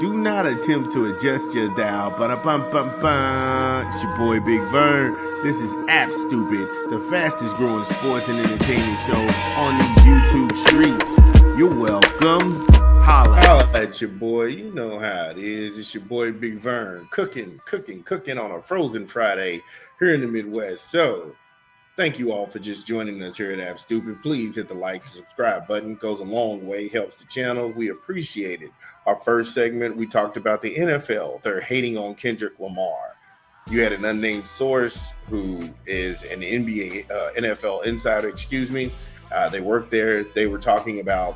Do not attempt to adjust your dial. Ba-da-bum-bum-bum. It's your boy Big Vern. This is App Stupid, the fastest growing sports and entertainment show on these YouTube streets. You're welcome. Holla at your boy. You know how it is. It's your boy Big Vern. Cooking on a frozen Friday here in the Midwest. So, thank you all for just joining us here at App Stupid. Please hit the like and subscribe button. It goes a long way, helps the channel. We appreciate it. Our first segment, we talked about the NFL. They're hating on Kendrick Lamar. You had an unnamed source who is an NFL insider, they work there. They were talking about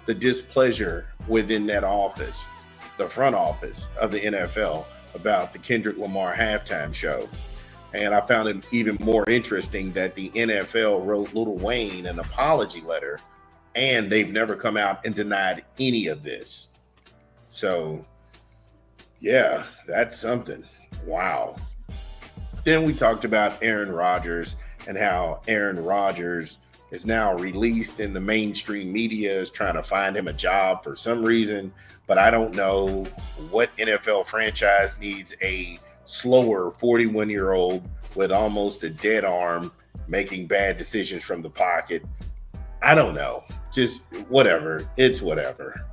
the displeasure within that office, the front office of the NFL, about the Kendrick Lamar halftime show. And I found it even more interesting that the NFL wrote Lil Wayne an apology letter, and they've never come out and denied any of this. So, yeah, that's something. Wow. Then we talked about Aaron Rodgers and how Aaron Rodgers is now released in the mainstream media, is trying to find him a job for some reason. But I don't know what NFL franchise needs a slower 41-year-old with almost a dead arm making bad decisions from the pocket. I don't know. Just whatever. It's whatever.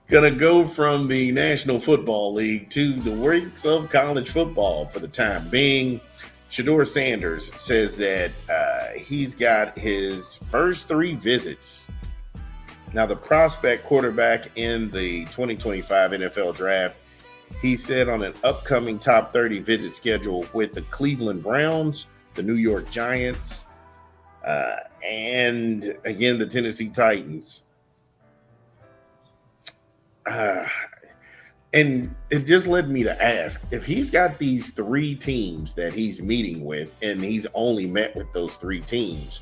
Gonna go from the National Football League to the ranks of college football for the time being. Shedeur Sanders says that he's got his first 3 visits. Now, the prospect quarterback in the 2025 NFL draft, he said on an upcoming top 30 visit schedule with the Cleveland Browns, the New York Giants, and again, the Tennessee Titans. And it just led me to ask, if he's got these 3 teams that he's meeting with, and he's only met with those 3 teams,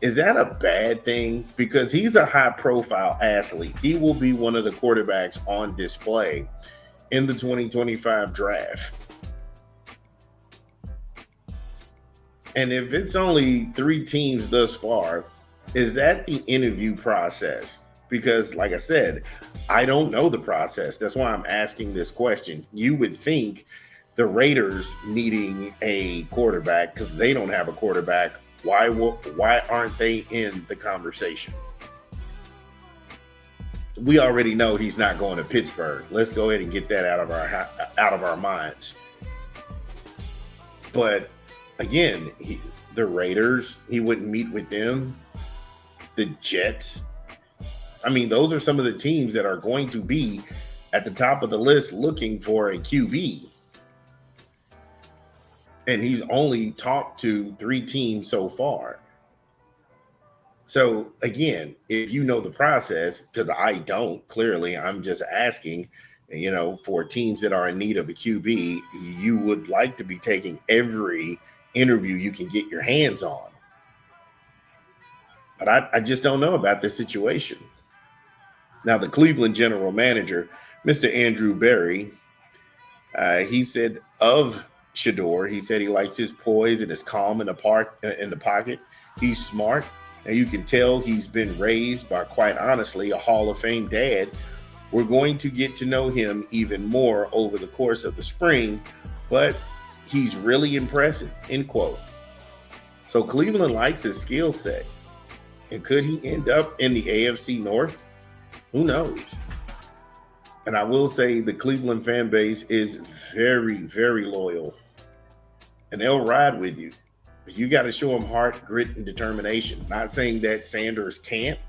is that a bad thing? Because he's a high-profile athlete. He will be one of the quarterbacks on display in the 2025 draft. And if it's only 3 teams thus far, is that the interview process? Because, like I said, I don't know the process. That's why I'm asking this question. You would think the Raiders needing a quarterback, because they don't have a quarterback, why aren't they in the conversation? We already know he's not going to Pittsburgh. Let's go ahead and get that out of our minds. But again, the Raiders, he wouldn't meet with them. The Jets. I mean, those are some of the teams that are going to be at the top of the list looking for a QB. And he's only talked to 3 teams so far. So, again, if you know the process, because I don't, clearly, I'm just asking, for teams that are in need of a QB, you would like to be taking every interview you can get your hands on. But I just don't know about this situation. Now, the Cleveland general manager, Mr. Andrew Berry, he said of Shedeur, he said he likes his poise and his calm in the pocket. He's smart, and you can tell he's been raised by, quite honestly, a Hall of Fame dad. We're going to get to know him even more over the course of the spring, but he's really impressive, end quote. So Cleveland likes his skill set. And could he end up in the AFC North? Who knows? And I will say the Cleveland fan base is very, very loyal. And they'll ride with you. But you got to show them heart, grit, and determination. Not saying that Sanders can't.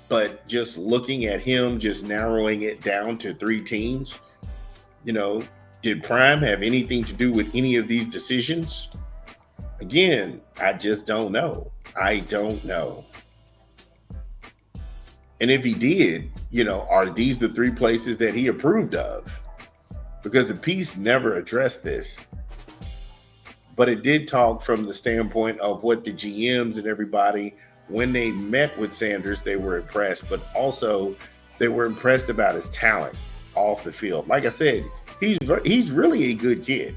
But just looking at him, just narrowing it down to 3 teams, did Prime have anything to do with any of these decisions? Again, I just don't know. I don't know. And if he did, are these the 3 places that he approved of? Because the piece never addressed this. But it did talk from the standpoint of what the GMs and everybody, when they met with Sanders, they were impressed. But also, they were impressed about his talent off the field. Like I said, he's really a good kid.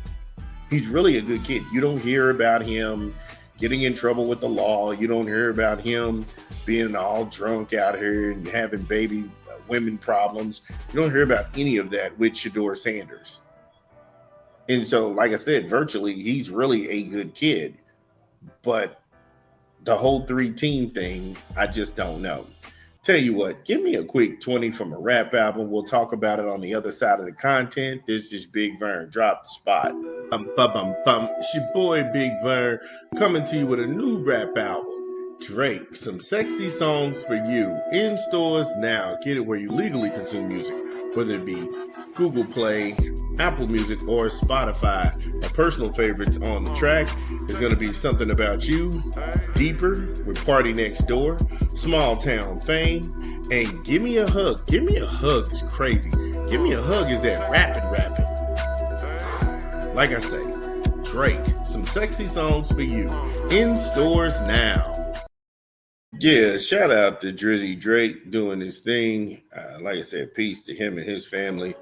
He's really a good kid. You don't hear about him getting in trouble with the law. You don't hear about him being all drunk out here and having baby women problems. You don't hear about any of that with Sheduer Sanders. And so, like I said, virtually, he's really a good kid. But the whole 3-team thing, I just don't know. Tell you what, give me a quick 20 from a rap album. We'll talk about it on the other side of the content. This is Big Vern. Drop the spot. It's your boy Big Vern coming to you with a new rap album. Drake, some sexy songs for you. In stores now. Get it where you legally consume music, whether it be Google Play, Apple Music, or Spotify. My personal favorites on the track is going to be Something About You, Deeper with Party Next Door, Small Town Fame, and Give Me a Hug. Give Me a Hug is crazy. Give Me a Hug is that rapping. Like I say, Drake, some sexy songs for you. In stores now. Yeah, shout out to Drizzy Drake doing his thing. Like I said, peace to him and his family.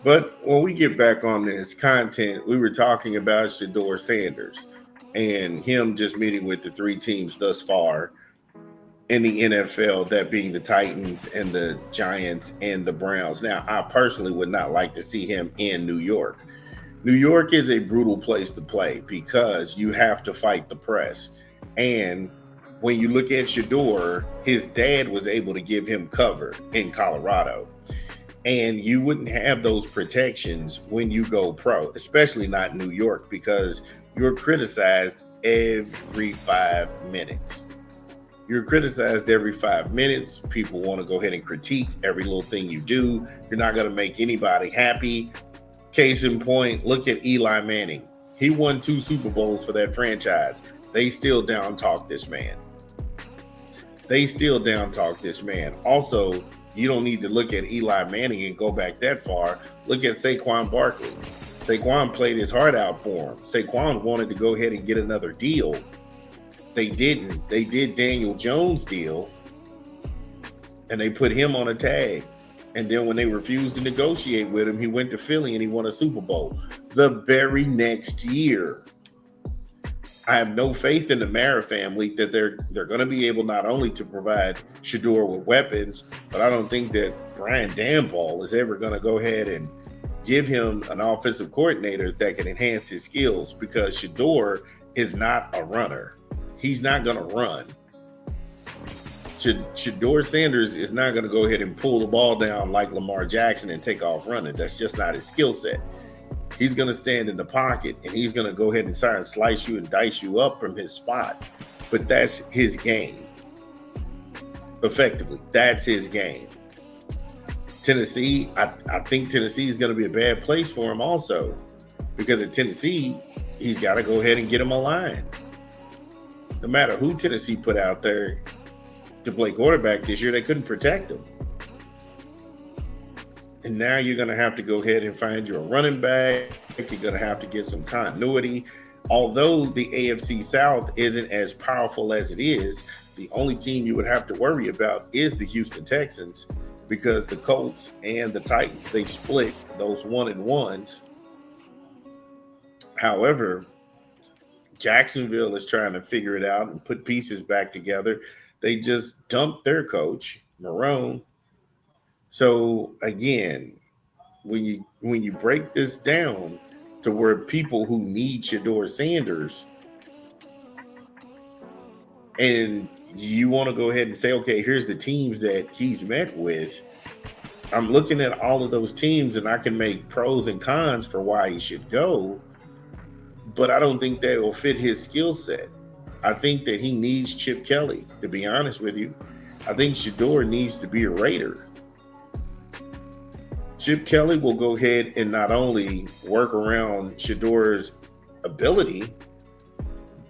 But when we get back on this content, we were talking about Sheduer Sanders and him just meeting with the 3 teams thus far in the NFL, that being the Titans and the Giants and the Browns. Now, I personally would not like to see him in New York. New York is a brutal place to play because you have to fight the press. And when you look at Sheduer, his dad was able to give him cover in Colorado. And you wouldn't have those protections when you go pro, especially not in New York, because you're criticized every 5 minutes. You're criticized every 5 minutes. People want to go ahead and critique every little thing you do. You're not going to make anybody happy. Case in point, look at Eli Manning. He won 2 Super Bowls for that franchise. They still down talk this man. Also, you don't need to look at Eli Manning and go back that far. Look at Saquon Barkley. Saquon played his heart out for him. Saquon wanted to go ahead and get another deal. They didn't. They did Daniel Jones' deal, and they put him on a tag. And then when they refused to negotiate with him, he went to Philly and he won a Super Bowl the very next year. I have no faith in the Mara family that they're going to be able not only to provide Sheduer with weapons, but I don't think that Brian Daboll is ever going to go ahead and give him an offensive coordinator that can enhance his skills, because Sheduer is not a runner. He's not going to run. Sheduer Sanders is not going to go ahead and pull the ball down like Lamar Jackson and take off running. That's just not his skill set. He's going to stand in the pocket and he's going to go ahead and try and slice you and dice you up from his spot. But that's his game. Effectively, that's his game. Tennessee, I think Tennessee is going to be a bad place for him also, because at Tennessee, he's got to go ahead and get him a line. No matter who Tennessee put out there to play quarterback this year, they couldn't protect him. And now you're going to have to go ahead and find you a running back. You're going to have to get some continuity. Although the AFC South isn't as powerful as it is, the only team you would have to worry about is the Houston Texans, because the Colts and the Titans, they split those 1-1s. However, Jacksonville is trying to figure it out and put pieces back together. They just dumped their coach, Marone. So again, when you break this down to where people who need Sheduer Sanders, and you want to go ahead and say, okay, here's the teams that he's met with. I'm looking at all of those teams and I can make pros and cons for why he should go, but I don't think that will fit his skill set. I think that he needs Chip Kelly, to be honest with you. I think Sheduer needs to be a Raider. Chip Kelly will go ahead and not only work around Sheduer's ability,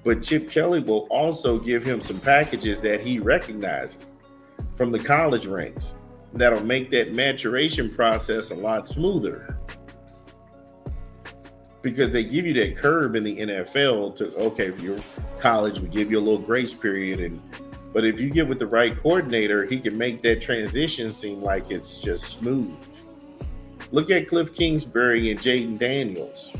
but Chip Kelly will also give him some packages that he recognizes from the college ranks that'll make that maturation process a lot smoother. Because they give you that curve in the NFL to, okay, if you're college, we give you a little grace period. But if you get with the right coordinator, he can make that transition seem like it's just smooth. Look at Cliff Kingsbury and Jaden Daniels.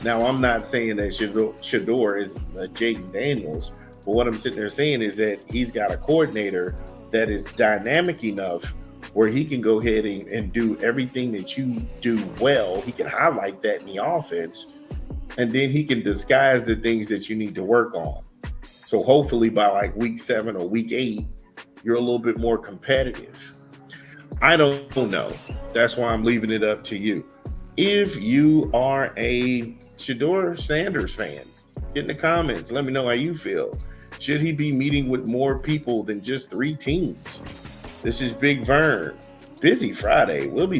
Now, I'm not saying that Shedeur is Jaden Daniels, but what I'm sitting there saying is that he's got a coordinator that is dynamic enough where he can go ahead and do everything that you do well. He can highlight that in the offense, and then he can disguise the things that you need to work on. So hopefully by like week 7 or week 8, you're a little bit more competitive. I don't know. That's why I'm leaving it up to you. If you are a Sheduer Sanders fan, get in the comments. Let me know how you feel. Should he be meeting with more people than just 3 teams? This is Big Vern. Busy Friday. We'll be back.